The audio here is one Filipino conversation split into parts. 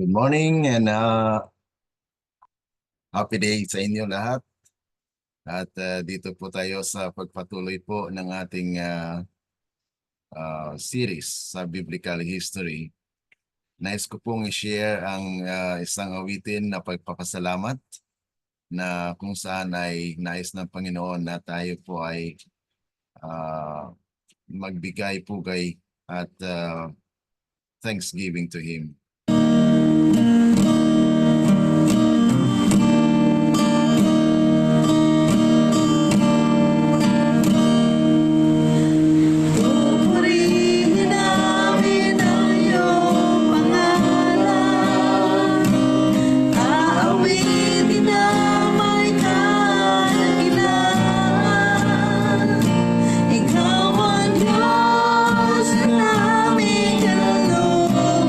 Good morning and happy day sa inyo lahat. At dito po tayo sa pagpatuloy po ng ating series sa Biblical History. Nais ko pong i-share ang isang awitin na pagpapasalamat na kung saan ay nais ng Panginoon na tayo po ay magbigay pugay at thanksgiving to Him. Ikaw ang Diyos na aming kalooban.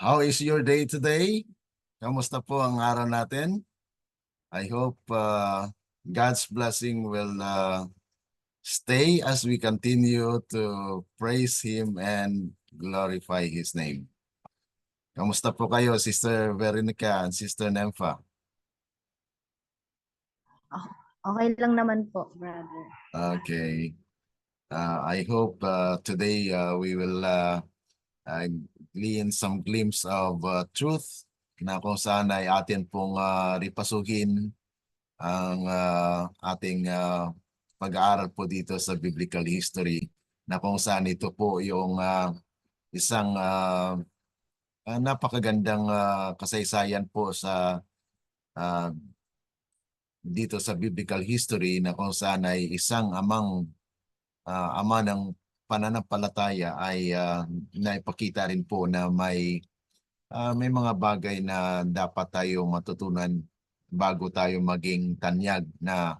How is your day today? Kamusta po ang araw natin? I hope God's blessing will stay as we continue to praise Him and glorify His name. Kamusta po kayo, Sister Veronica and Sister Nympha? Okay lang naman po, brother. Okay. I hope today we will glean some glimpse of truth na kung saan ay atin pong ripasuhin ang ating pag-aaral po dito sa biblical history na kung saan ito po yung isang napakagandang kasaysayan po sa dito sa biblical history na kung saan ay isang ama ng pananampalataya ay naipakita rin po na may mga bagay na dapat tayo matutunan bago tayo maging tanyag na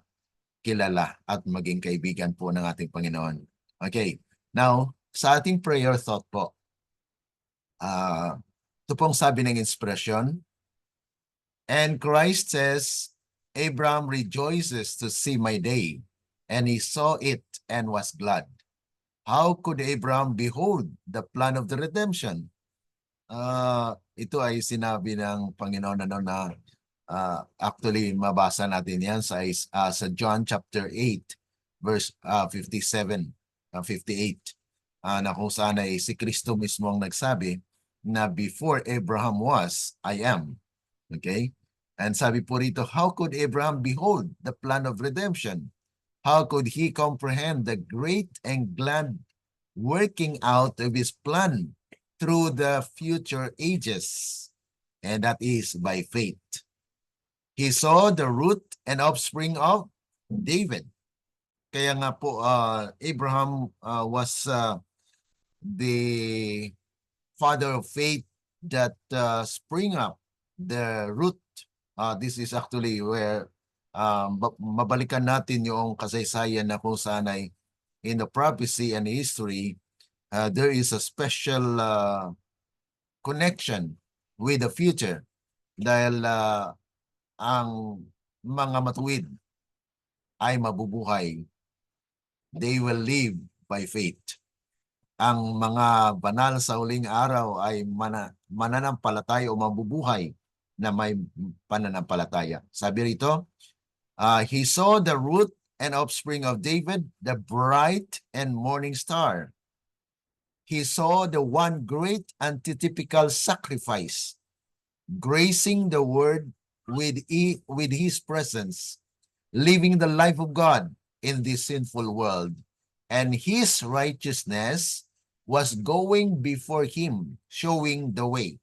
kilala at maging kaibigan po ng ating Panginoon. Okay, now sa ating prayer thought po, ito pong sabi ng expression, and Christ says, Abraham rejoices to see my day, and he saw it and was glad. How could Abraham behold the plan of the redemption? Ito ay sinabi ng Panginoon na actually mabasa natin yan sa John chapter 8 verse 57, 58 na kung saan ay si Kristo mismo ang nagsabi na before Abraham was, I am. Okay? And sabi po rito, how could Abraham behold the plan of redemption? How could he comprehend the great and glad working out of his plan through the future ages? And that is by faith. He saw the root and offspring of David. Kaya nga po, Abraham was the father of faith that spring up the root. This is actually where mabalikan natin yung kasaysayan na kung saan ay in the prophecy and history, there is a special connection with the future dahil ang mga matuwid ay mabubuhay. They will live by faith. Ang mga banal sa huling araw ay mananampalataya o mabubuhay na may pananampalataya. Sabi rito, he saw the root and offspring of David, the bright and morning star. He saw the one great antitypical sacrifice, gracing the word with his presence, living the life of God in this sinful world. And his righteousness was going before him, showing the way.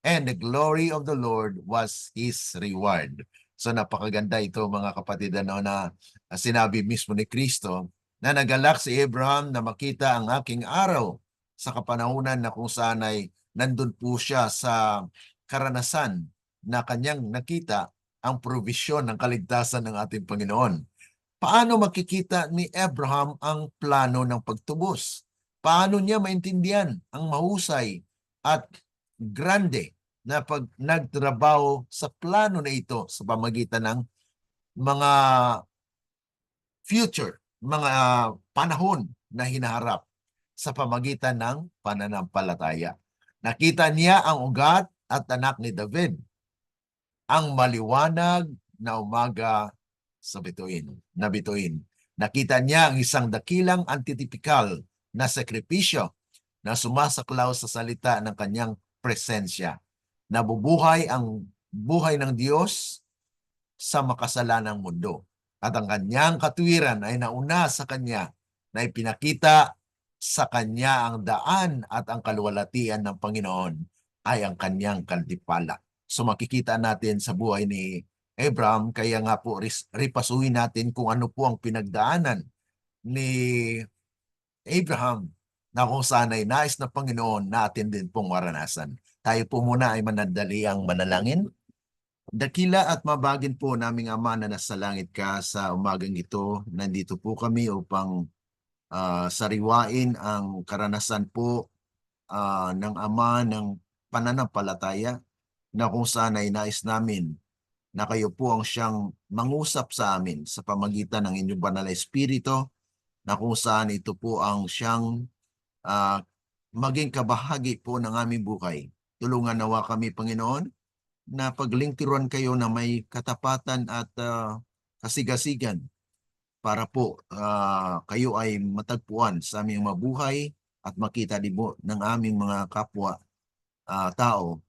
And the glory of the Lord was his reward. So napakaganda ito mga kapatid na sinabi mismo ni Kristo na nagalak si Abraham na makita ang aking araw sa kapanahunan na kung saan ay nandun po siya sa karanasan na kanyang nakita ang provisyon ng kaligtasan ng ating Panginoon. Paano makikita ni Abraham ang plano ng pagtubos? Paano niya maintindihan ang mahusay at grande na pag nagtrabaho sa plano na ito sa pamagitan ng mga future, mga panahon na hinaharap sa pamagitan ng pananampalataya. Nakita niya ang ugat at anak ni David, ang maliwanag na umaga sa bituin. Nakita niya ang isang dakilang antitipikal na sakripisyo na sumasaklaw sa salita ng kanyang presensya. Nabubuhay ang buhay ng Diyos sa makasalanang mundo. At ang kanyang katuwiran ay nauna sa kanya na ipinakita sa kanya ang daan at ang kaluwalhatian ng Panginoon ay ang kanyang kantipala. So makikita natin sa buhay ni Abraham, kaya nga po ripasuhin natin kung ano po ang pinagdaanan ni Abraham na kung saan ay nais na Panginoon natin din pong maranasan. Tayo po muna ay manadali ang manalangin. Dakila at mabagin po naming Ama na nasa langit ka, sa umagang ito, nandito po kami upang sariwain ang karanasan po ng Ama ng pananampalataya na kung saan ay nais namin na kayo po ang siyang mangusap sa amin sa pamagitan ng inyong banal na espiritu, na kung saan ito po ang siyang ah, maging kabahagi po ng aming buhay. Tulungan nawa kami, Panginoon, na paglingkuran kayo na may katapatan at kasigasigan para po kayo ay matagpuan sa aming mabuhay at makita din po ng aming mga kapwa tao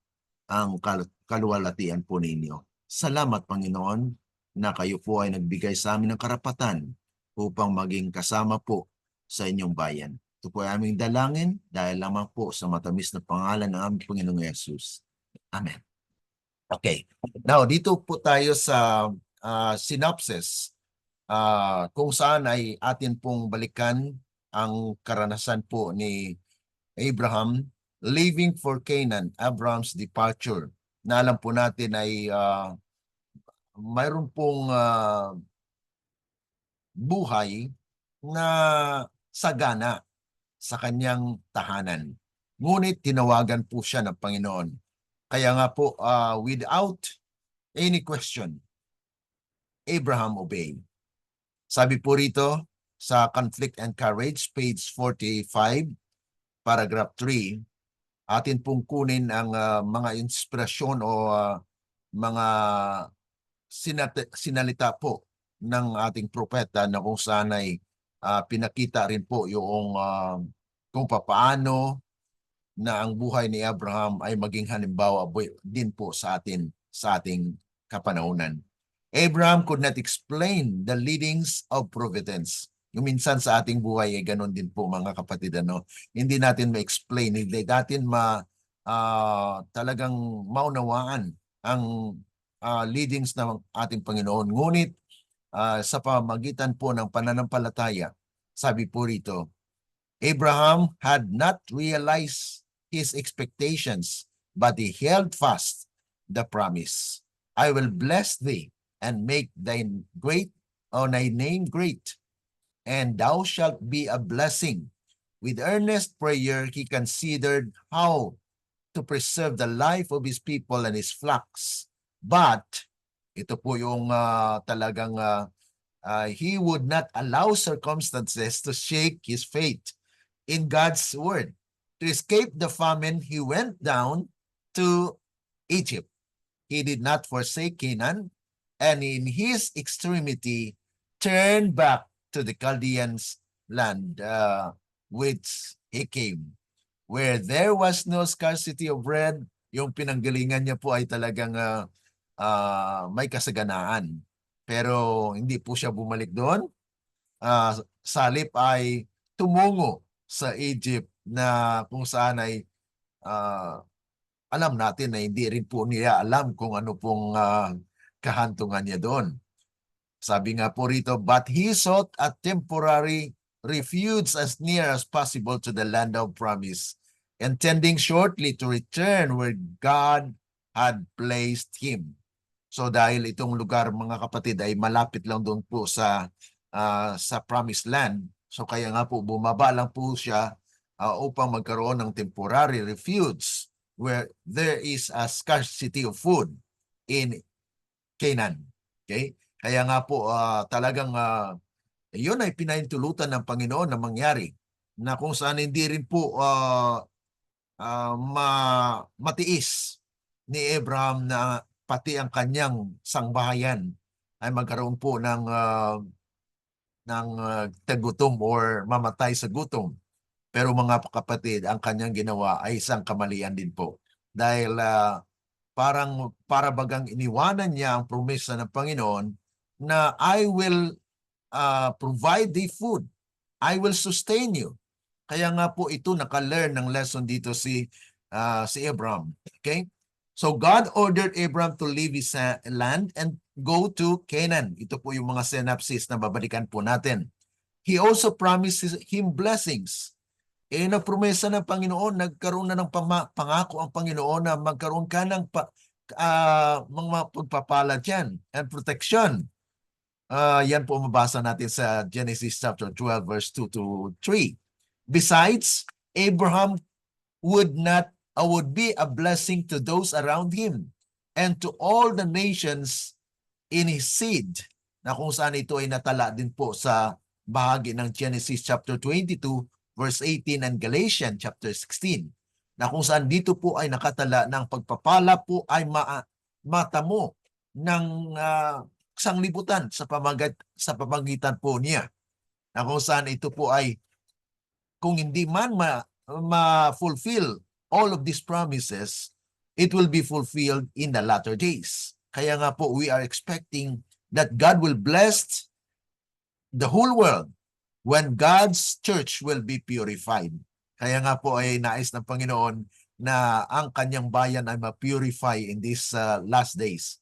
ang kaluwalhatian po ninyo. Salamat, Panginoon, na kayo po ay nagbigay sa amin ng karapatan upang maging kasama po sa inyong bayan. Ito po ay aming dalangin dahil lamang po sa matamis na pangalan ng aming Panginoong Yesus. Amen. Okay. Now, dito po tayo sa synopsis kung saan ay atin pong balikan ang karanasan po ni Abraham leaving for Canaan, Abraham's departure. Na alam po natin ay mayroon pong buhay na sagana sa kanyang tahanan. Ngunit tinawagan po siya ng Panginoon. Kaya nga po, without any question, Abraham obeyed. Sabi po rito sa Conflict and Courage, page 45, paragraph 3, atin pong kunin ang mga inspirasyon o mga sinalita po ng ating propeta na kung saan ay pinakita rin po yung kung papaano na ang buhay ni Abraham ay maging halimbawa din po sa ating kapanahunan. Abraham could not explain the leadings of providence. Yung minsan sa ating buhay ay ganun din po, mga kapatid, ano? Hindi natin ma-explain, hindi natin talagang maunawaan ang leadings ng ating Panginoon. Ngunit sa pamagitan po ng pananampalataya, sabi po rito, Abraham had not realized his expectations, but he held fast the promise. I will bless thee and make thy name great, and thou shalt be a blessing. With earnest prayer, he considered how to preserve the life of his people and his flocks. But, ito po yung talagang he would not allow circumstances to shake his faith in God's word. To escape the famine, he went down to Egypt. He did not forsake Canaan, and in his extremity, turned back to the Chaldeans' land, which he came. Where there was no scarcity of bread, yung pinanggalingan niya po ay talagang may kasaganaan. Pero hindi po siya bumalik doon. Salip ay tumungo sa Egypt na kung saan ay alam natin na hindi rin po niya alam kung ano pong kahantungan niya doon. Sabi nga po rito, but he sought a temporary refuge as near as possible to the land of promise, intending shortly to return where God had placed him. So dahil itong lugar, mga kapatid, ay malapit lang doon po sa promised land, so kaya nga po bumaba lang po siya upang magkaroon ng temporary refuge where there is a scarcity of food in Canaan. Okay? Kaya nga po talagang yun ay pinahintulutan ng Panginoon na mangyari, na kung saan hindi rin po matiis ni Abraham na pati ang kanyang sangbahayan ay magkaroon po ng tagutom or mamatay sa gutom. Pero mga kapatid, ang kanyang ginawa ay isang kamalian din po. Dahil para bagang iniwanan niya ang promesa ng Panginoon na I will provide the food. I will sustain you. Kaya nga po ito naka-learn ng lesson dito si Abraham. Okay? So God ordered Abraham to leave his land and go to Canaan. Ito po yung mga synopsis na babalikan po natin. He also promises him blessings. Nagpromesa ng Panginoon, nagkaroon na ng pangako ang Panginoon na magkaroon ka ng mga pagpapala dyan and protection. Yan po mabasa natin sa Genesis chapter 12 verse 2 to 3. Besides, Abraham would not would be a blessing to those around him and to all the nations in his seed, na kung saan ito ay natala din po sa bahagi ng Genesis chapter 22 verse 18 and Galatians chapter 16, na kung saan dito po ay nakatala ng pagpapala po ay matamo ng sanglibutan sa pamagitan po niya, na kung saan ito po ay kung hindi man ma-fulfill all of these promises, it will be fulfilled in the latter days. Kaya nga po, we are expecting that God will bless the whole world when God's church will be purified. Kaya nga po ay nais ng Panginoon na ang kanyang bayan ay ma-purify in these last days.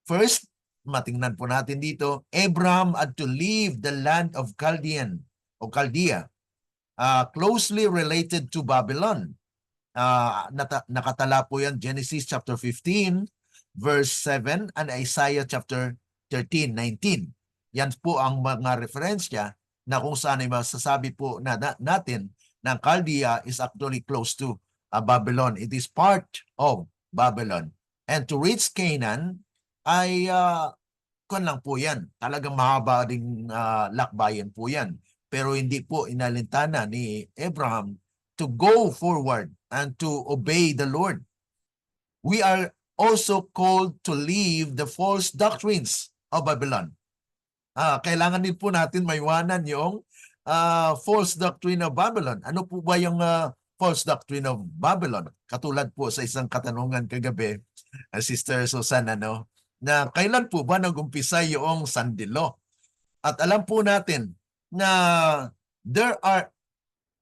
First, matingnan po natin dito, Abraham had to leave the land of Chaldea, closely related to Babylon. Nakatala po yan Genesis chapter 15 verse 7 and Isaiah chapter 13:19. Yan po ang mga referensya na kung saan ay masasabi po natin na Chaldea is actually close to Babylon. It is part of Babylon. And to reach Canaan ay kun lang po yan. Talagang mahaba ding lakbayan po yan. Pero hindi po inalintana ni Abraham to go forward and to obey the Lord. We are also called to leave the false doctrines of Babylon. Kailangan din po natin maiwanan yung false doctrine of Babylon. Ano po ba yung false doctrine of Babylon? Katulad po sa isang katanungan kagabi, Sister Susan, na kailan po ba nag-umpisa yung sandilo? At alam po natin na there are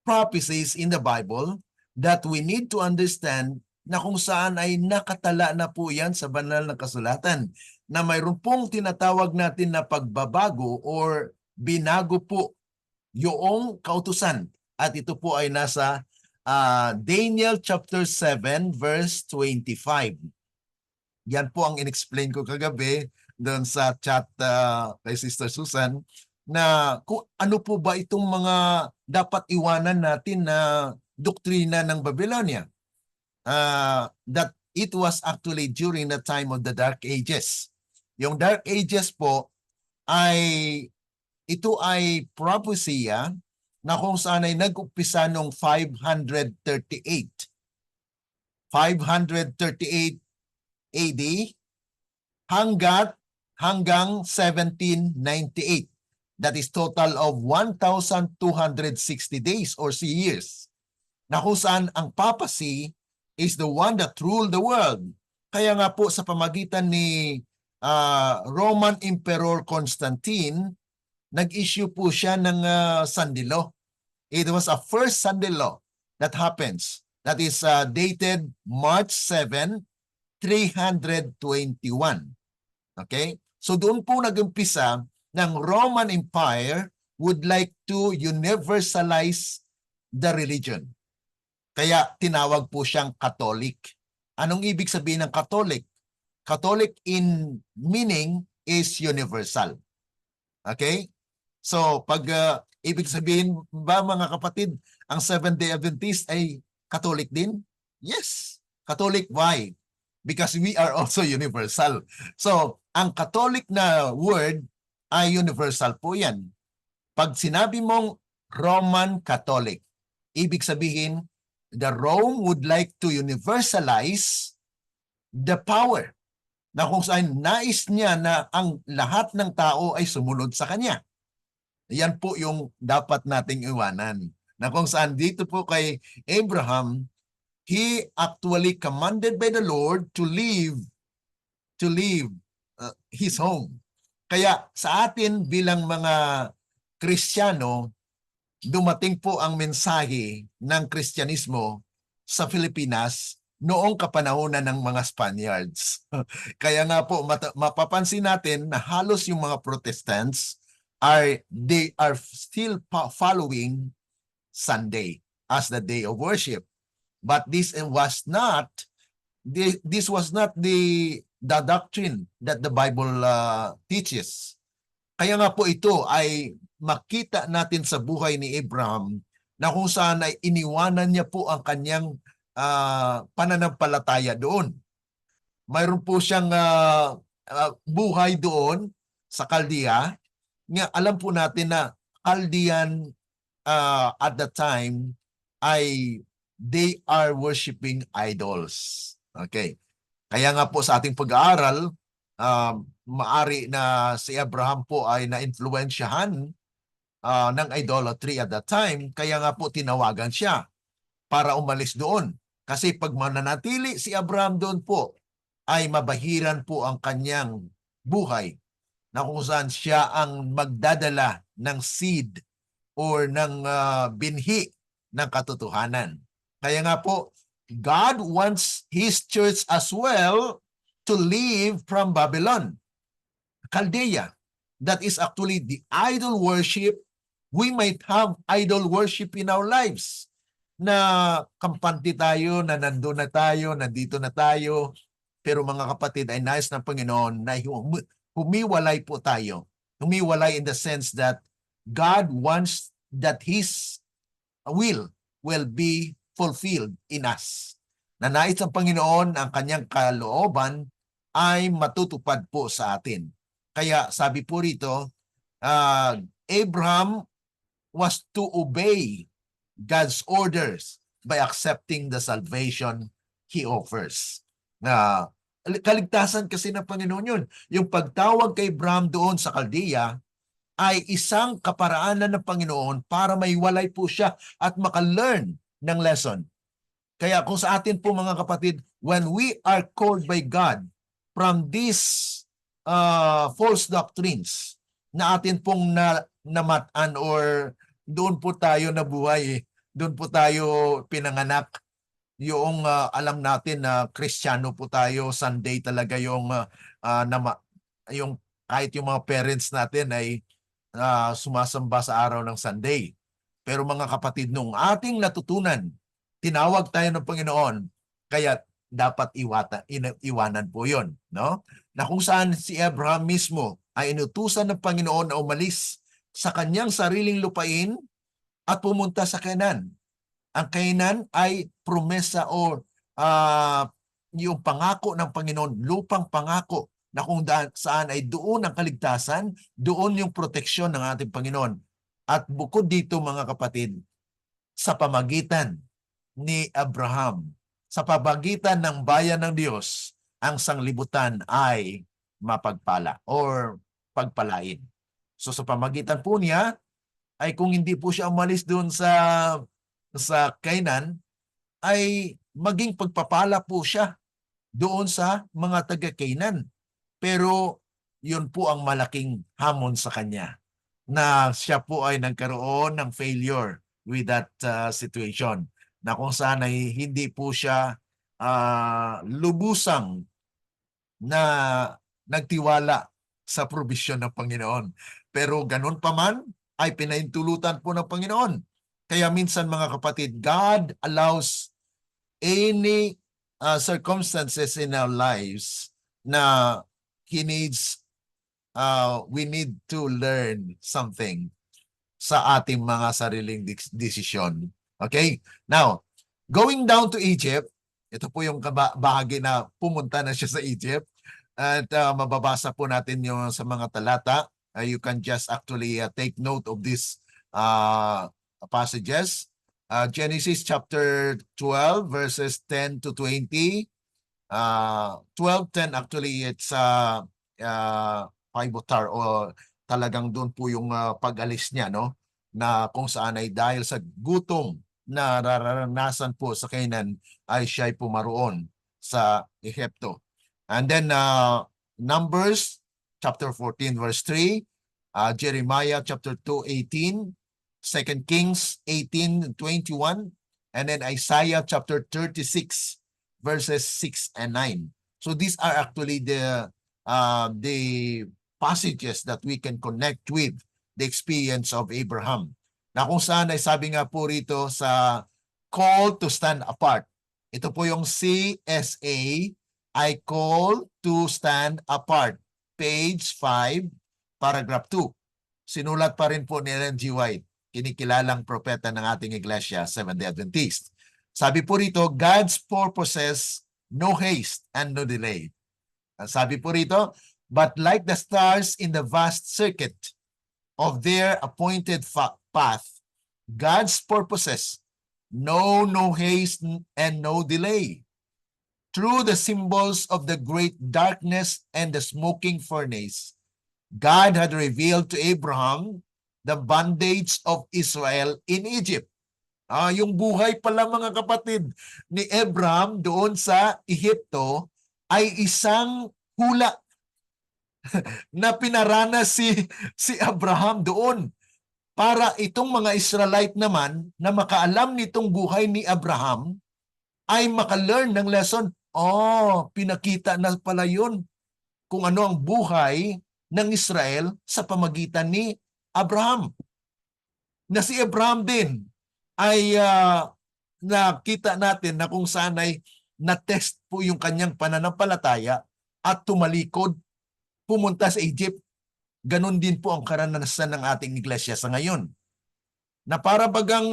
prophecies in the Bible that we need to understand na kung saan ay nakatala na po yan sa banal na kasulatan na mayroon pong tinatawag natin na pagbabago or binago po yung kautusan. At ito po ay nasa Daniel chapter 7 verse 25. Yan po ang in-explain ko kagabi doon sa chat kay Sister Susan, na kung ano po ba itong mga dapat iwanan natin na doktrina ng Babylonia. That it was actually during the time of the Dark Ages. Yung Dark Ages po ito ay propesya na kung saan ay nag-umpisa noong 538. 538 AD hanggang 1798. That is total of 1,260 days or years. Na kung saan ang papacy is the one that ruled the world. Kaya nga po sa pamagitan ni Roman Emperor Constantine, nag-issue po siya ng sandilo. It was a first sandilo that happens. That is dated March 7, 321. Okay? So doon po nag-umpisa ng Roman Empire would like to universalize the religion. Kaya tinawag po siyang Catholic. Anong ibig sabihin ng Catholic? Catholic in meaning is universal. Okay? So pag ibig sabihin ba mga kapatid, ang Seventh-day Adventist ay Catholic din? Yes. Catholic, why? Because we are also universal. So ang Catholic na word ay universal po yan. Pag sinabi mong Roman Catholic, ibig sabihin, the Rome would like to universalize the power na kung saan nais niya na ang lahat ng tao ay sumunod sa kanya. Yan po yung dapat nating iwanan. Na kung saan dito po kay Abraham, he actually commanded by the Lord to leave his home. Kaya sa atin bilang mga Kristiyano, dumating po ang mensahe ng Kristyanismo sa Pilipinas noong kapanahunan ng mga Spaniards. Kaya nga po mapapansin natin na halos yung mga Protestants they are still following Sunday as the day of worship. But this was not the doctrine that the Bible teaches. Kaya nga po ito ay makita natin sa buhay ni Abraham na kung saan ay iniwanan niya po ang kanyang pananampalataya doon. Mayroon po siyang buhay doon sa Caldea. Nga alam po natin na Chaldean at the time ay they are worshiping idols. Okay. Kaya nga po sa ating pag-aaral, maari na si Abraham po ay na-influensyahan ng idolatry at that time. Kaya nga po tinawagan siya para umalis doon. Kasi pag mananatili si Abraham doon po, ay mabahiran po ang kanyang buhay na kung saan siya ang magdadala ng seed or ng binhi ng katotohanan. Kaya nga po, God wants His church as well to live from Babylon, Chaldea. That is actually the idol worship. We might have idol worship in our lives na kampante tayo, na nandun na tayo, nandito na tayo. Pero mga kapatid, ay nais ng Panginoon na humiwalay po tayo. Humiwalay in the sense that God wants that His will be fulfilled in us. Na nais ng Panginoon ang kanyang kalooban ay matutupad po sa atin. Kaya sabi po rito, Abraham was to obey God's orders by accepting the salvation He offers. Na kaligtasan kasi ng Panginoon yun. Yung pagtawag kay Abraham doon sa Caldea ay isang kaparaanan ng Panginoon para maiwalay po siya at maka-learn ng lesson. Kaya kung sa atin po mga kapatid, when we are called by God from these false doctrines na atin pong namatan or doon po tayo nabuhay, doon po tayo pinanganak, yung alam natin na Kristiyano po tayo, Sunday talaga yung yung kahit yung mga parents natin ay sumasamba sa araw ng Sunday. Pero mga kapatid, nung ating natutunan, tinawag tayo ng Panginoon, kaya dapat iwanan po yun. No? Na kung saan si Abraham mismo ay inutusan ng Panginoon na umalis sa kanyang sariling lupain at pumunta sa Canaan. Ang Canaan ay promesa o yung pangako ng Panginoon, lupang pangako na kung saan ay doon ang kaligtasan, doon yung proteksyon ng ating Panginoon. At bukod dito mga kapatid, sa pamagitan ni Abraham, sa pamagitan ng bayan ng Diyos, ang sanglibutan ay mapagpala or pagpalain. So sa pamagitan po niya, ay kung hindi po siya umalis doon sa Canaan, ay maging pagpapala po siya doon sa mga taga-Canaan. Pero yun po ang malaking hamon sa kanya na siya po ay nagkaroon ng failure with that situation na kung saan ay hindi po siya lubusang na nagtiwala sa provision ng Panginoon. Pero ganun pa man ay pinaintulutan po ng Panginoon. Kaya minsan mga kapatid, God allows any circumstances in our lives na we need to learn something sa ating mga sariling desisyon. Okay? Now, going down to Egypt, ito po yung bahagi na pumunta na siya sa Egypt. At mababasa po natin yung sa mga talata. You can just actually take note of these passages. Genesis chapter 12 verses 10 to 20. 12:10 actually it's pivotal o talagang doon po yung pag-alis niya, no? Na kung saan ay dahil sa gutom na nararanasan po sa Canaan ay siya ay pumaroon sa Ehipto. And then Numbers chapter 14 verse 3, Jeremiah chapter 2:18, 2 Kings 18:21, and then Isaiah chapter 36 verses 6 and 9. So these are actually the passages that we can connect with the experience of Abraham. Na kung saan ay sabi nga po rito sa call to stand apart. Ito po yung CSA, I call to stand apart. Page 5, paragraph 2. Sinulat pa rin po ni Ellen G. White, kinikilalang propeta ng ating iglesia, Seventh-day Adventist. Sabi po rito, God's purposes, no haste and no delay. Sabi po rito, but like the stars in the vast circuit of their appointed path, God's purposes, no haste and no delay. Through the symbols of the great darkness and the smoking furnace, God had revealed to Abraham the bondage of Israel in Egypt. Yung buhay pala mga kapatid ni Abraham doon sa Ehipto ay isang hula na pinaranas si Abraham doon para itong mga Israelite naman na makaalam nitong buhay ni Abraham ay makalearn ng lesson. Pinakita na pala yun kung ano ang buhay ng Israel sa pamagitan ni Abraham. Na si Abraham din ay nakita natin na kung saan ay na-test po yung kanyang pananampalataya at tumalikod, pumunta sa Egypt. Ganon din po ang karanasan ng ating iglesia sa ngayon. Na para bagang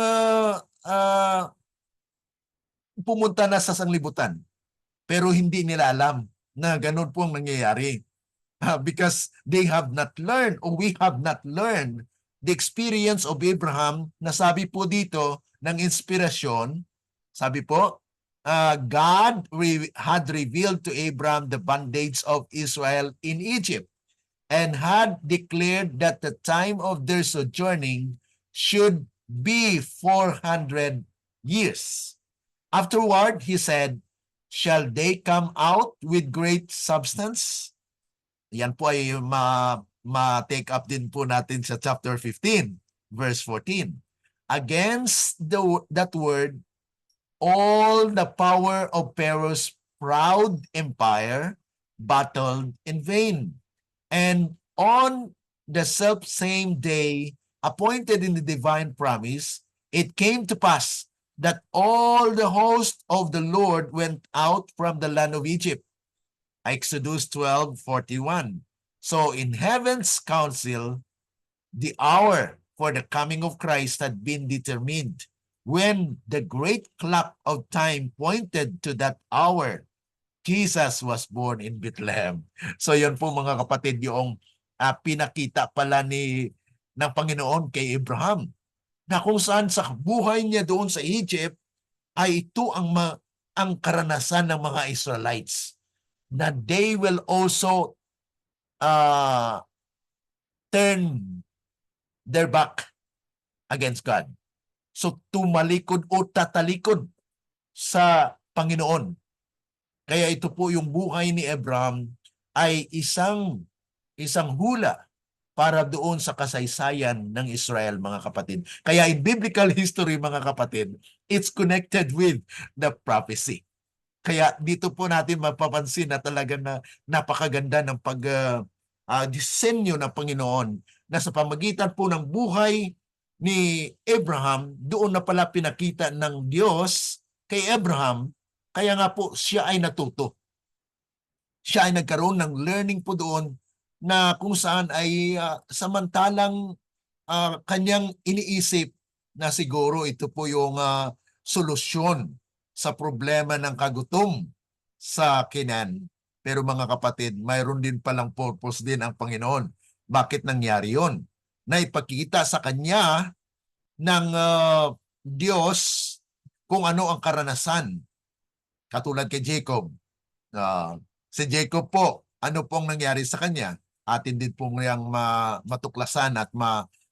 pumunta na sa sanglibutan, pero hindi nila alam na ganon po ang nangyayari. Because they have not learned, or we have not learned, the experience of Abraham na sabi po dito ng inspirasyon, sabi po, God had revealed to Abraham the bondage of Israel in Egypt and had declared that the time of their sojourning should be 400 years. Afterward, he said, shall they come out with great substance? Yan po ay ma-take up din po natin sa chapter 15, verse 14. Against that word, all the power of Pharaoh's proud empire battled in vain. And on the self-same day appointed in the divine promise, it came to pass that all the host of the Lord went out from the land of Egypt. Exodus 12:41. So in heaven's council, the hour for the coming of Christ had been determined. When the great clock of time pointed to that hour, Jesus was born in Bethlehem. So yun po mga kapatid, yung pinakita pala ng Panginoon kay Abraham, na kung saan sa buhay niya doon sa Egypt, ay ito ang karanasan ng mga Israelites, na they will also turn their back against God. So tumalikod o tatalikod sa Panginoon. Kaya ito po yung buhay ni Abraham ay isang hula para doon sa kasaysayan ng Israel, mga kapatid. Kaya in biblical history, mga kapatid, it's connected with the prophecy. Kaya dito po natin mapapansin na talaga na napakaganda ng disenyo ng Panginoon na sa pamagitan po ng buhay ni Abraham, doon na pala pinakita ng Diyos kay Abraham, kaya nga po siya ay natuto. Siya ay nagkaroon ng learning po doon na kung saan ay samantalang kanyang iniisip na siguro ito po yung solusyon sa problema ng kagutom sa Canaan. Pero mga kapatid, mayroon din palang purpose din ang Panginoon. Bakit nangyari yon? Na ipakita sa kanya ng Diyos kung ano ang karanasan. Katulad kay Jacob. Si Jacob po, ano pong nangyari sa kanya? Atin din pong niyang matuklasan at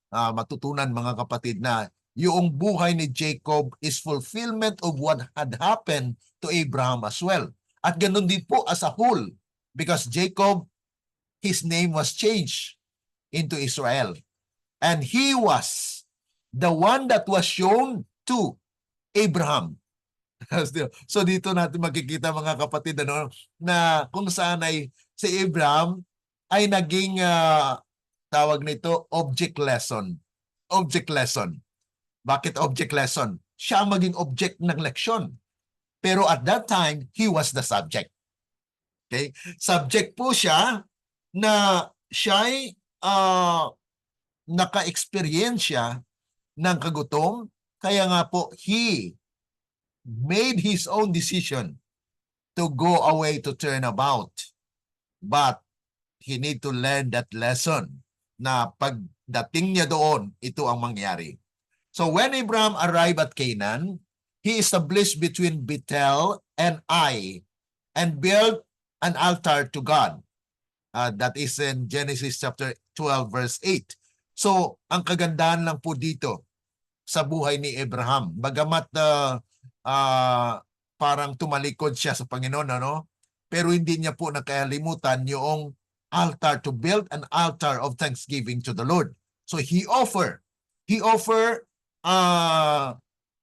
matutunan, mga kapatid, na yung buhay ni Jacob is fulfillment of what had happened to Abraham as well. At ganun din po as a whole, because Jacob, his name was changed into Israel. And he was the one that was shown to Abraham. So dito natin makikita, mga kapatid, na kung saan ay si Abraham ay naging tawag nito object lesson. Object lesson. Bakit object lesson? Siya ang maging object ng leksyon. Pero at that time, he was the subject. Okay? Subject po siya na siya'y naka-experience siya ng kagutom. Kaya nga po, he made his own decision to go away to turn about. But he need to learn that lesson na pagdating niya doon, ito ang mangyari. So when Abraham arrived at Canaan, he established between Bethel and Ai and built an altar to God. That is in Genesis chapter 12 verse 8. So ang kagandahan lang po dito sa buhay ni Abraham, bagamat parang tumalikod siya sa Panginoon, ano? Pero hindi niya po nakalimutan yung altar, to build an altar of thanksgiving to the Lord. So he offered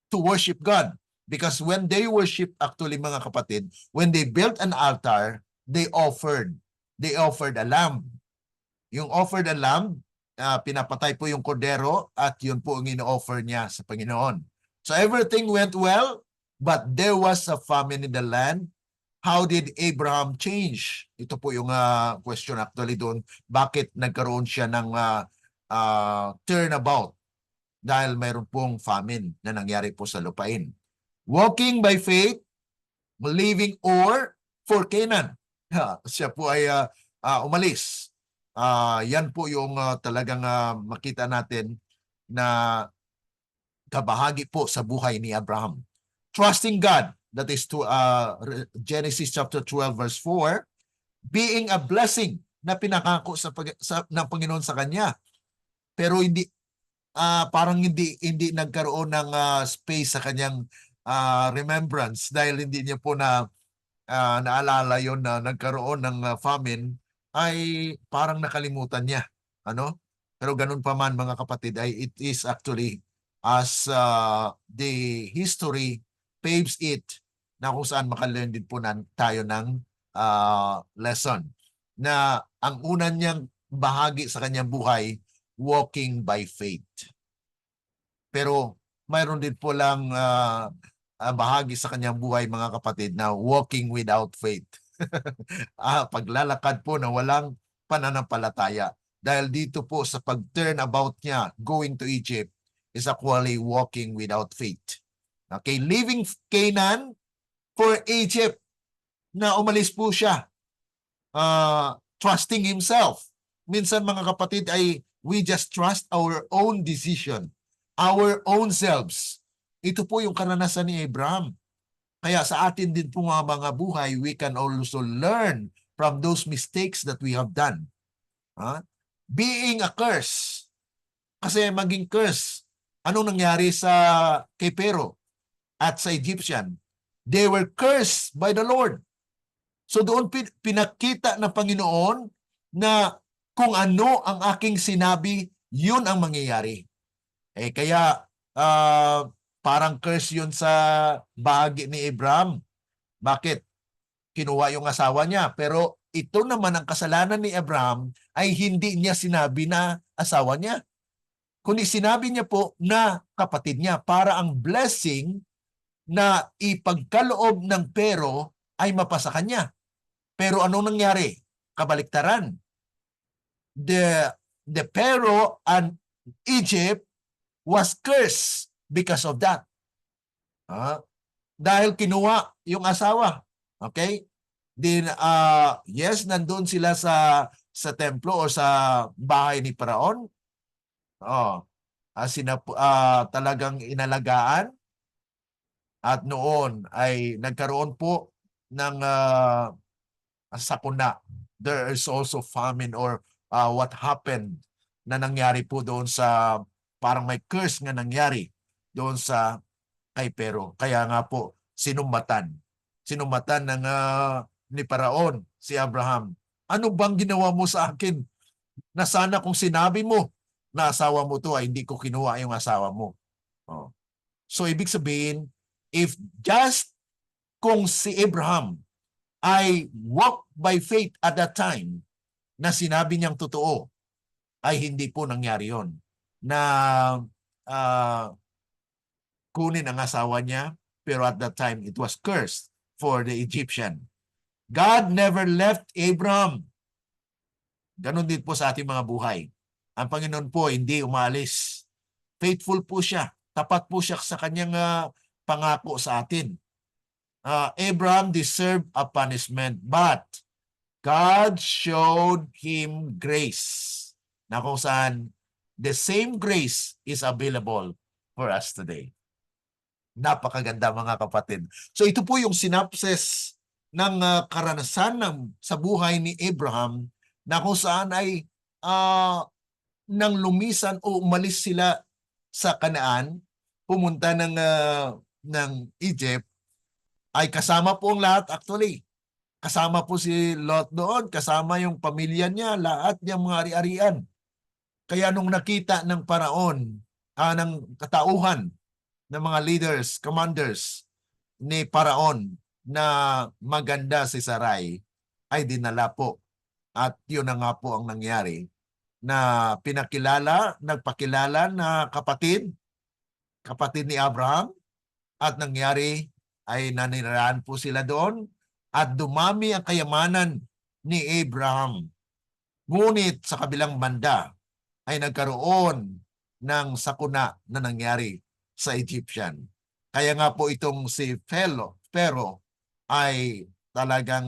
to worship God. Because when they worship, actually mga kapatid, when they built an altar, they offered a lamb. Yung offered a lamb, pinapatay po yung kordero at yun po ang ino-offer niya sa Panginoon. So everything went well, but there was a famine in the land. How did Abraham change? Ito po yung question actually doon. Bakit nagkaroon siya ng turnabout? Dahil mayroon pong famine na nangyari po sa lupain. Walking by faith, leaving Ur for Canaan. Siya po ay umalis. Yan po yung talagang makita natin na kabahagi po sa buhay ni Abraham. Trusting God, that is to Genesis chapter 12 verse 4, being a blessing na pinangako ng Panginoon sa kanya. Pero hindi parang hindi nagkaroon ng space sa kanyang remembrance dahil hindi niya po naalala yon na nagkaroon ng famine, ay parang nakalimutan niya, ano? Pero ganun pa man mga kapatid, ay it is actually as the history paves it, na kung saan makalearn din po tayo ng lesson na ang una niyang bahagi sa kanyang buhay, walking by faith. Pero mayroon din po lang bahagi sa kanyang buhay mga kapatid na walking without faith. Paglalakad po na walang pananampalataya. Dahil dito po sa pag-turn about niya, going to Egypt, is actually walking without faith. Okay, leaving Canaan for Egypt, na umalis po siya, trusting himself. Minsan mga kapatid ay we just trust our own decision, our own selves. Ito po yung karanasan ni Abraham. Kaya sa atin din po mga buhay, we can also learn from those mistakes that we have done. Being a curse. Kasi maging curse. Anong nangyari kay Pero at sa Egyptian? They were cursed by the Lord. So doon pinakita ng Panginoon na kung ano ang aking sinabi, yun ang mangyayari. Kaya parang curse yun sa bahagi ni Abraham. Bakit? Kinuha yung asawa niya. Pero ito naman ang kasalanan ni Abraham ay hindi niya sinabi na asawa niya. Kundi sinabi niya po na kapatid niya, para ang blessing na ipagkaloob ng Pero ay mapasa kanya. Pero anong nangyari? Kabaliktaran. The Pero and Egypt was cursed because of that. Dahil kinuha yung asawa. Okay? Then, yes, nandun sila sa templo o sa bahay ni Paraon. Talagang inalagaan. At noon ay nagkaroon po ng sakuna. There is also famine or what happened na nangyari po doon sa, parang may curse nga nangyari doon sa kay Pero. Kaya nga po, sinumatan ng ni Paraon si Abraham. Ano bang ginawa mo sa akin? Na sana kung sinabi mo na asawa mo to, ay hindi ko kinuha yung asawa mo. So ibig sabihin, if just kung si Abraham ay walk by faith at that time, na sinabi niyang totoo, ay hindi po nangyari yon na kunin ang asawa niya, pero at that time it was cursed for the Egyptian. God never left Abraham. Ganon din po sa ating mga buhay. Ang Panginoon po hindi umalis. Faithful po siya. Tapat po siya sa kanyang pangako sa atin. Abraham deserved a punishment, but God showed him grace. Na kung saan the same grace is available for us today. Napakaganda mga kapatid. So ito po yung synopsis ng karanasan sa buhay ni Abraham na kung saan ay nang lumisan o umalis sila sa Kanaan, pumunta ng Egypt, ay kasama po ang lahat actually. Kasama po si Lot doon, kasama yung pamilya niya, lahat niyang mga ari-arian. Kaya nung nakita ng Paraon, ng katauhan, ng mga leaders, commanders ni Paraon na maganda si Sarai, ay dinala po. At yun na nga po ang nangyari na nagpakilala na kapatid ni Abraham, at nangyari ay nanirahan po sila doon at dumami ang kayamanan ni Abraham. Ngunit sa kabilang banda ay nagkaroon ng sakuna na nangyari sa Egyptian. Kaya nga po itong si Pharaoh ay talagang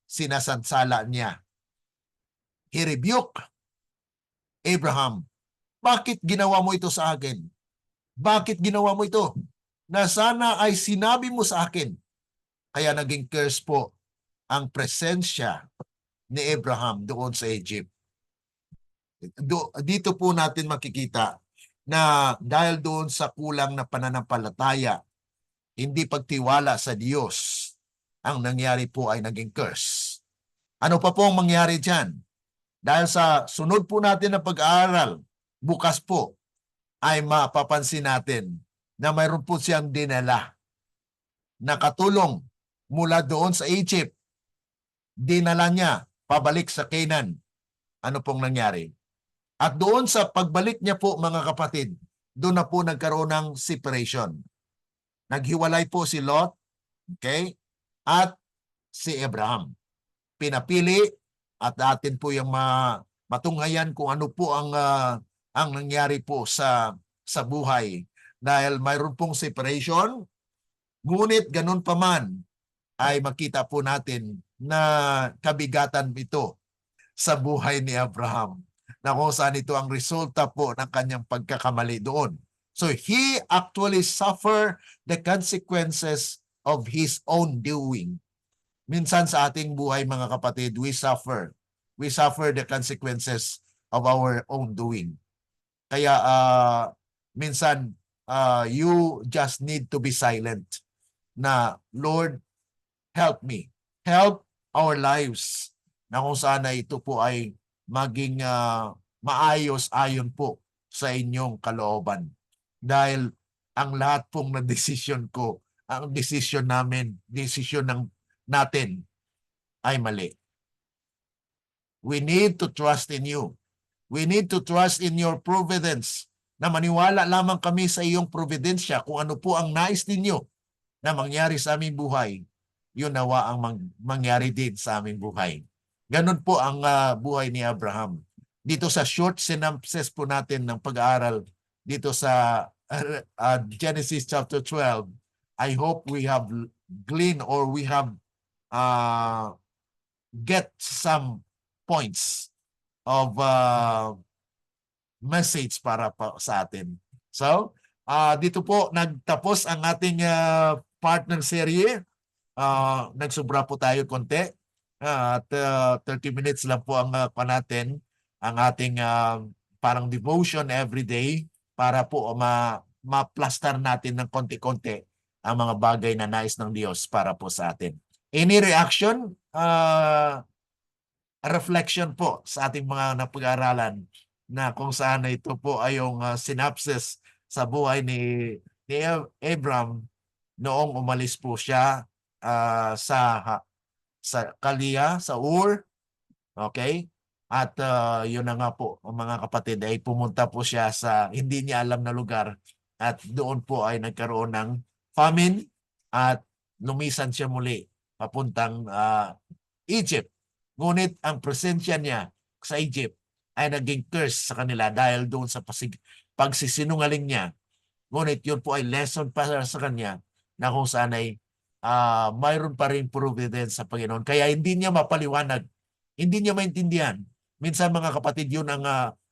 sinasansala niya. He rebuked Abraham. Bakit ginawa mo ito sa akin? Bakit ginawa mo ito? Na sana ay sinabi mo sa akin. Kaya naging curse po ang presensya ni Abraham doon sa Egypt. Dito po natin makikita na dahil doon sa kulang na pananampalataya, hindi pagtiwala sa Diyos, ang nangyari po ay naging curse. Ano pa po ang mangyari dyan? Dahil sa sunod po natin na pag-aaral, bukas po ay mapapansin natin na mayroon po siyang dinala na katulong mula doon sa Egypt. Dinala niya pabalik sa Canaan. Ano pong nangyari? At doon sa pagbalik niya po mga kapatid, doon na po nagkaroon ng separation. Naghiwalay po si Lot, okay, at si Abraham. Pinapili at atin po yung matunghayan kung ano po ang nangyari po sa buhay. Dahil mayroon pong separation, ngunit ganun pa man ay makita po natin na kabigatan ito sa buhay ni Abraham, na kung saan ito ang resulta po ng kanyang pagkakamali doon. So he actually suffered the consequences of his own doing. Minsan sa ating buhay mga kapatid, we suffer the consequences of our own doing. Kaya minsan you just need to be silent na, Lord, help me. Help our lives na kung saan ito po ay maging maayos ayon po sa inyong kalooban. Dahil ang lahat pong na desisyon ko, ang desisyon natin ay mali. We need to trust in you. We need to trust in your providence, na maniwala lamang kami sa iyong providensya kung ano po ang nais ninyo na mangyari sa aming buhay, yun nawa ang mangyari din sa aming buhay. Ganun po ang buhay ni Abraham. Dito sa short synopsis po natin ng pag-aaral dito sa Genesis chapter 12, I hope we have gleaned or we have get some points of message para sa atin. So, dito po nagtapos ang ating partner serye. Nagsubra po tayo konti. At 30 minutes lang po ang natin, ang ating parang devotion every day para po ma-plaster natin ng konti-konti ang mga bagay na nais ng Diyos para po sa atin. Any reaction? Reflection po sa ating mga napag-aralan na kung saan ito po ay yung synopsis sa buhay ni Abraham noong umalis po siya sa Kalia, sa Ur. Okay? At yun na nga po, mga kapatid, ay pumunta po siya sa hindi niya alam na lugar at doon po ay nagkaroon ng famine at lumisan siya muli papuntang Egypt. Ngunit ang presensya niya sa Egypt ay naging curse sa kanila dahil doon sa pagsisinungaling niya Ngunit yun po ay lesson para sa kanya na kung saan ay mayroon pa rin providence sa Panginoon. Kaya hindi niya mapaliwanag, hindi niya maintindihan. Minsan mga kapatid, yun ang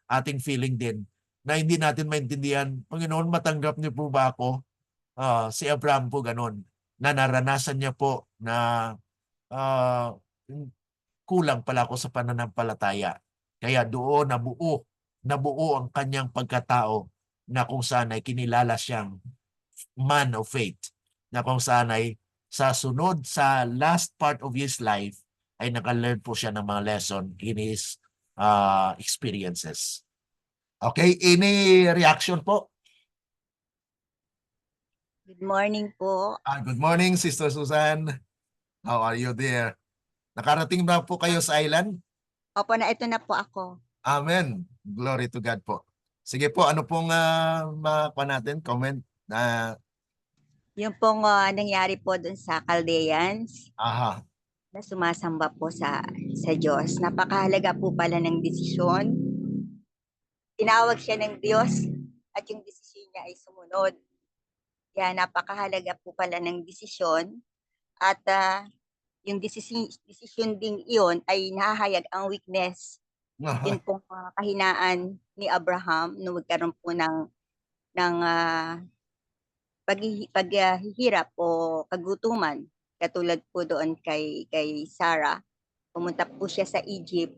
ating feeling din na hindi natin maintindihan, Panginoon, matanggap niyo po ba ako? Si Abraham po ganun, na naranasan niya po na ah, kulang pala ako sa pananampalataya. Kaya doon nabuo ang kanyang pagkatao na kung saan ay kinilala siyang man of faith, na kung saan ay sa sunod sa last part of his life ay nakalearn po siya ng mga lesson in his experiences. Okay, any reaction po? Good morning po. Good morning, Sister Susan. How are you there? Nakarating ba po kayo sa island? Opo, na ito na po ako. Amen. Glory to God po. Sige po, ano pong makuha natin? Comment? Yung pong nangyari po dun sa Chaldeans Aha. na sumasamba po sa Diyos. Napakahalaga po pala ng desisyon. Tinawag siya ng Diyos at yung desisyon niya ay sumunod. Kaya napakahalaga po pala ng desisyon at yung desisyon ding iyon ay nahahayag ang weakness. Yun pong kahinaan ni Abraham nung magkaroon po ng paghihirap o kagutuman. Katulad po doon kay Sarah. Pumunta po siya sa Egypt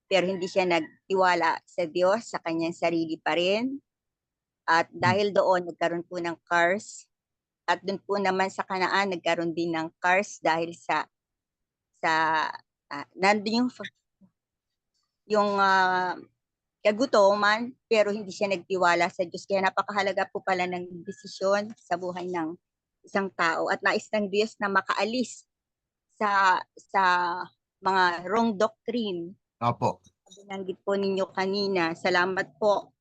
pero hindi siya nagtiwala sa Diyos, sa kanyang sarili pa rin. At dahil doon nagkaroon po ng curse. At doon po naman sa Kanaan nagkaroon din ng curse dahil sa nandun yung kagutuman pero hindi siya nagtiwala sa Diyos. Kaya napakahalaga po pala ng desisyon sa buhay ng isang tao at nais ng Diyos na makaalis sa mga wrong doctrine. Opo. Binanggit po ninyo kanina. Salamat po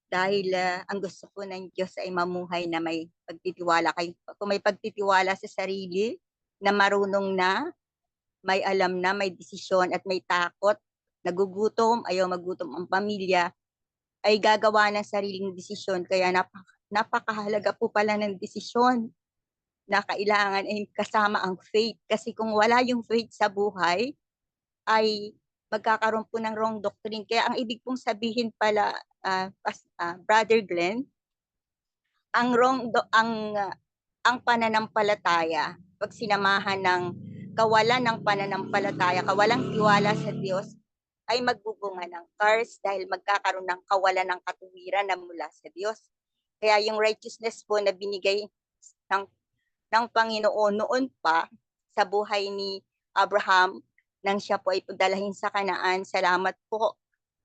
dahil ang gusto po ng Diyos ay mamuhay na may pagtitiwala kayo. Kung may pagtitiwala sa sarili, na marunong na, may alam na, may desisyon at may takot, nagugutom, ayaw magutom ang pamilya, ay gagawa ng sariling desisyon. Kaya napakahalaga po pala ng desisyon na kailangan ay kasama ang faith. Kasi kung wala yung faith sa buhay, ay magkakaroon po ng wrong doctrine. Kaya ang ibig pong sabihin pala, Brother Glenn, ang pananampalataya, pag sinamahan ng kawalan ng pananampalataya, kawalang tiwala sa Diyos, ay magbubunga ng curse dahil magkakaroon ng kawalan ng katuwiran na mula sa Diyos. Kaya yung righteousness po na binigay ng Panginoon noon pa sa buhay ni Abraham nang siya po ay pagdalahin sa Kanaan, salamat po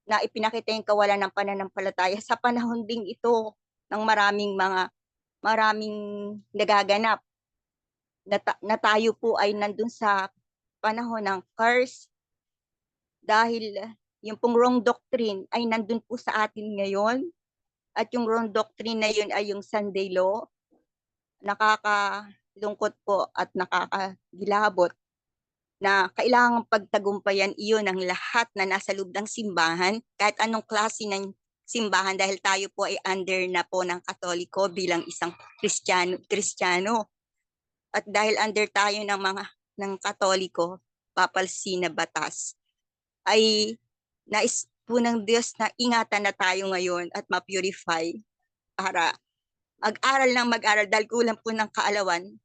na ipinakita yung kawalan ng pananampalataya sa panahon ding ito ng maraming nagaganap na tayo po ay nandun sa panahon ng curse dahil yung pong wrong doctrine ay nandun po sa atin ngayon at yung wrong doctrine na yun ay yung Sunday law. Nakakalungkot po at nakakagilabot na kailangang pagtagumpayan iyon ng lahat na nasa loob ng simbahan, kahit anong klase ng simbahan dahil tayo po ay under na po ng Katoliko bilang isang Kristiyano. At dahil under tayo ng Katoliko, papalsi na batas, ay nais po ng Diyos na ingatan na tayo ngayon at ma-purify para mag-aral dahil kulang po ng kaalaman,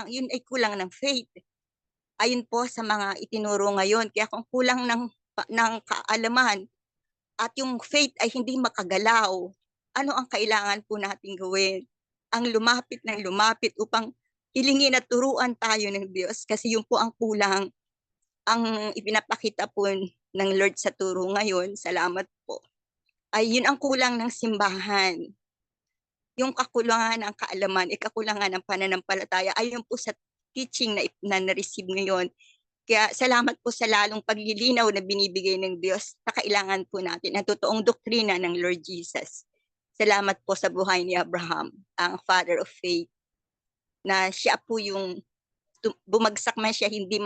yun ay kulang ng faith. Ayun po sa mga itinuro ngayon. Kaya kung kulang ng kaalaman at yung faith ay hindi makagalaw, ano ang kailangan po natin gawin? Ang lumapit upang hilingin at turuan tayo ng Diyos kasi yun po ang kulang. Ang ipinapakita po ng Lord sa turo ngayon, salamat po, ay yun ang kulang ng simbahan. Yung kakulangan ng kaalaman, kakulangan ng pananampalataya, ayun po sa teaching na na-receive ngayon. Kaya salamat po sa lalong paglilinaw na binibigay ng Diyos na kailangan po natin ang totoong doktrina ng Lord Jesus. Salamat po sa buhay ni Abraham, ang father of faith, na siya po yung bumagsak man siya, hindi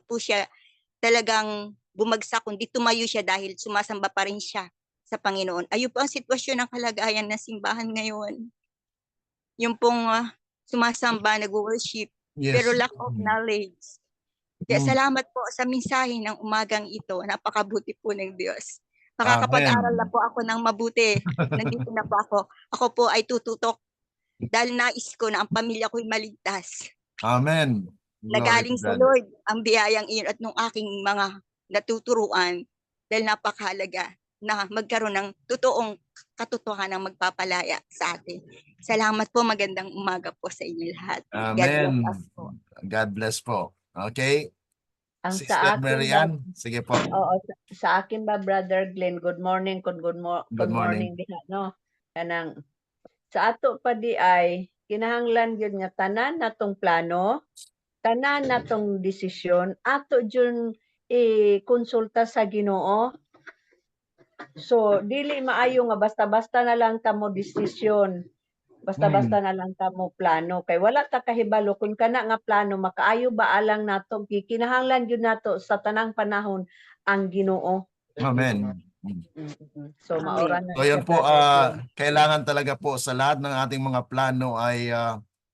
po siya talagang bumagsak, kundi tumayo siya dahil sumasamba pa rin siya sa Panginoon. Ayun po ang sitwasyon ng kalagayan ng simbahan ngayon. Yung pong sumasamba, nag-worship, pero Yes. lack of knowledge. Kaya Mm. salamat po sa mensahe ng umagang ito. Napakabuti po ng Diyos. Makakapag-aral na Amen. po ako ng mabuti. Nandito na po ako. Ako po ay tututok dahil nais ko na ang pamilya ko'y maligtas. Amen. Na Glory to galing sa God. Lord ang biyayang iyon at nung aking mga natuturuan dahil napakahalaga na magkaroon ng totoong katotohanan ng magpapalaya sa atin. Salamat po, magandang umaga po sa inyo lahat. God bless Amen. us po. God bless po. Okay. Ang Sister sa akin ba, Marian, sige po. oo, sa akin ba, Brother Glenn, good morning, Good good morning. morning diha, no? Kanang, sa ato pa di ay, kinahanglan yun nga, tanan na tong plano, tanan na tong desisyon, ato dyan i-konsulta sa Ginoo. So, dili maayo nga basta-basta na lang ta mo desisyon. Basta-basta na lang ta mo plano kay wala ta kahibalo kung kana nga plano makaayo ba alang nato kinahanglan gyud nato sa tanang panahon ang Ginoo. Amen. So maora na So yan siya, po, Brother Glenn. kailangan talaga po sa lahat ng ating mga plano ay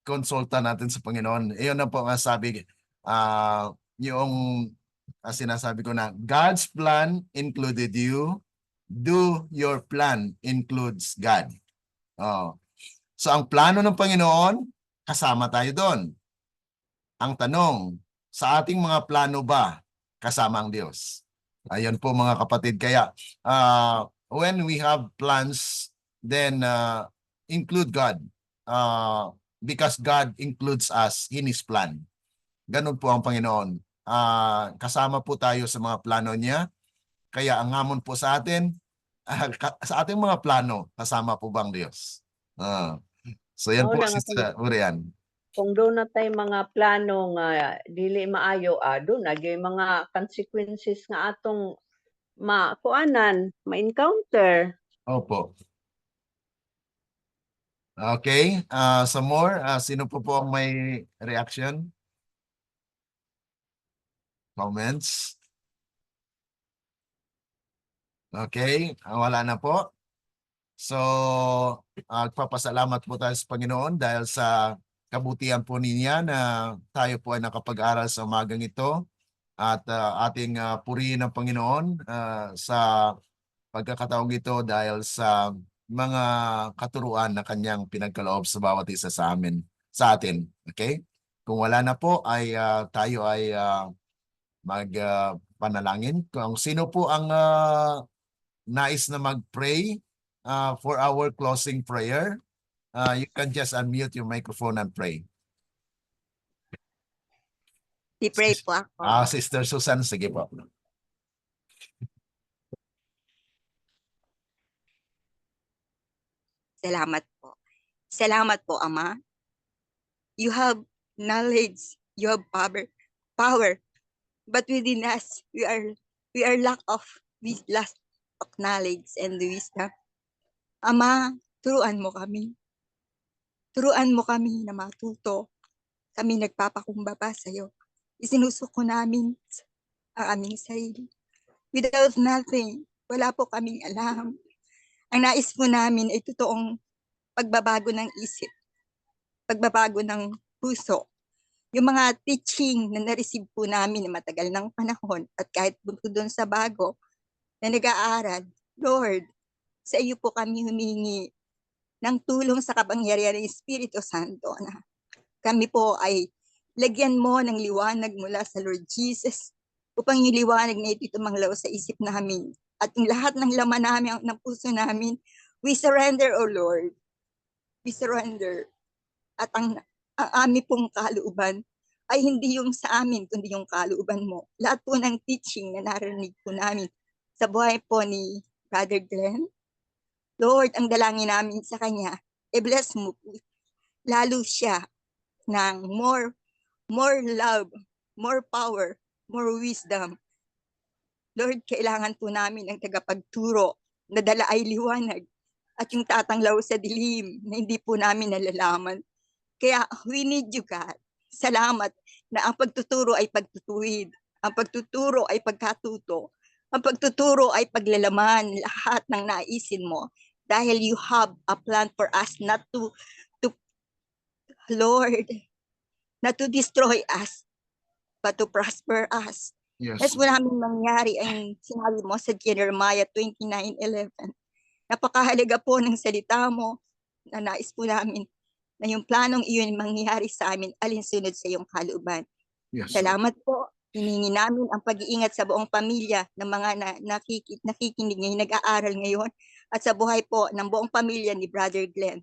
konsulta natin sa Panginoon. Iyon na po ang sabi, yung sinasabi ko na, God's plan included you, do your plan includes God. Oh. So ang plano ng Panginoon, kasama tayo doon. Ang tanong, sa ating mga plano ba, kasama ang Diyos? Ayan po mga kapatid. Kaya when we have plans, then include God. Because God includes us in His plan. Ganun po ang Panginoon. Kasama po tayo sa mga plano niya. Kaya ang hamon po sa atin, sa ating mga plano, kasama po bang Diyos? So yan Oo po, na nga, Sister Urian. kung doon na tay mga plano nga dili maayo, doon na gyud mga consequences nga atong makuanan, ma-encounter. Opo. Okay, some more. Sino po ang may reaction? Comments? Okay, wala na po. So, agpapasalamat po tayo sa Panginoon dahil sa kabutihan po niya na tayo po ay nakapag-aral sa umagang ito at ating purihin ang Panginoon sa pagkakataong ito dahil sa mga katuruan na kanyang pinagkaloob sa bawat isa sa atin. Okay? Kung wala na po ay tayo ay magpanalangin. Kung sino po ang nais na mag-pray for our closing prayer, you can just unmute your microphone and pray. I-pray po ako. Sister Susan, sige po. Salamat po. Salamat po, Ama. You have knowledge, you have power. But within us, we are lack of knowledge and wisdom. Ama, turuan mo kami. Turuan mo kami na matuto. Kami nagpapakumbaba sa iyo. Isinusuko namin ang aming sarili. Without nothing, wala po kaming alam. Ang nais po namin ay totoong pagbabago ng isip, pagbabago ng puso. Yung mga teaching na na-receive po namin na matagal ng panahon at kahit doon sa bago na nag-aaral, Lord, sa iyo po kami humingi ng tulong sa kapangyarihan ng Espiritu Santo na kami po ay lagyan mo ng liwanag mula sa Lord Jesus upang yung liwanag na ito tumanglaw sa isip namin at yung lahat ng laman namin, ng puso namin, we surrender, O Lord. We surrender. At ang aming pong kalooban ay hindi yung sa amin, kundi yung kalooban mo. Lahat po ng teaching na narinig po namin sa buhay po ni Brother Glenn, Lord, ang dalangin namin sa kanya, i-bless mo po lalo siya ng more love, more power, more wisdom. Lord, kailangan po namin ng tagapagturo na dala ay liwanag at yung tatanglaw sa dilim na hindi po namin nalalaman. Kaya we need you, God. Salamat na ang pagtuturo ay pagtutuwid, ang pagtuturo ay pagkatuto, Ang pagtuturo ay paglalaman lahat ng naisin mo dahil you have a plan for us not to Lord, not to destroy us, but to prosper us. Yes. Nais mo namin mangyari ang sinabi mo sa Jeremiah 29:11. Napakahalaga po ng salita mo na nais po namin na yung planong iyon mangyari sa amin alinsunod sa iyong kalooban. Yes. Salamat po. Hiningi namin ang pag-iingat sa buong pamilya ng mga nakikinig ngayon, nag-aaral ngayon, at sa buhay po ng buong pamilya ni Brother Glenn.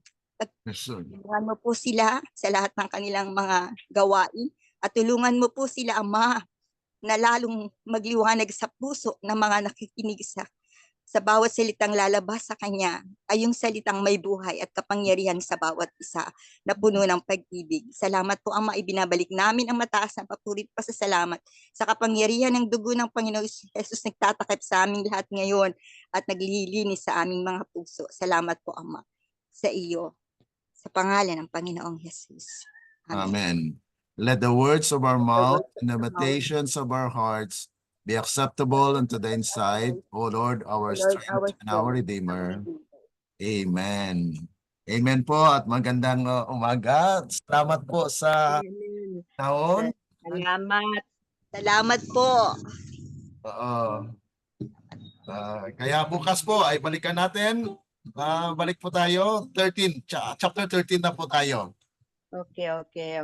Yes, sir. Tulungan mo po sila sa lahat ng kanilang mga gawain at tulungan mo po sila, Ama, na lalong magliwanag sa puso ng mga nakikinig sa bawat salitang lalabas sa kanya ay yung salitang may buhay at kapangyarihan sa bawat isa na puno ng pag-ibig. Salamat po, Ama, ibinabalik namin ang mataas na papuri at pasasalamat sa kapangyarihan ng dugo ng Panginoon Jesus nagtatakip sa aming lahat ngayon at naglilinis sa aming mga puso. Salamat po, Ama, sa iyo, sa pangalan ng Panginoong Jesus. Amen. Amen. Let the words of our mouth and the meditations of our hearts be acceptable unto thine sight, O Lord, our strength and our Redeemer. Amen. Amen po at magandang umaga. Salamat po sa Amen. taon. Salamat. Salamat po. Kaya bukas po ay balikan natin. Balik po tayo. 13, chapter 13 na po tayo. Okay. Okay.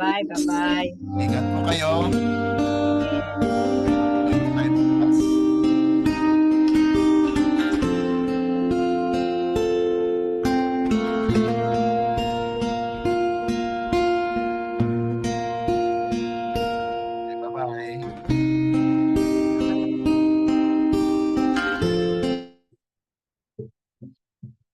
Bye-bye. Ingat po kayo.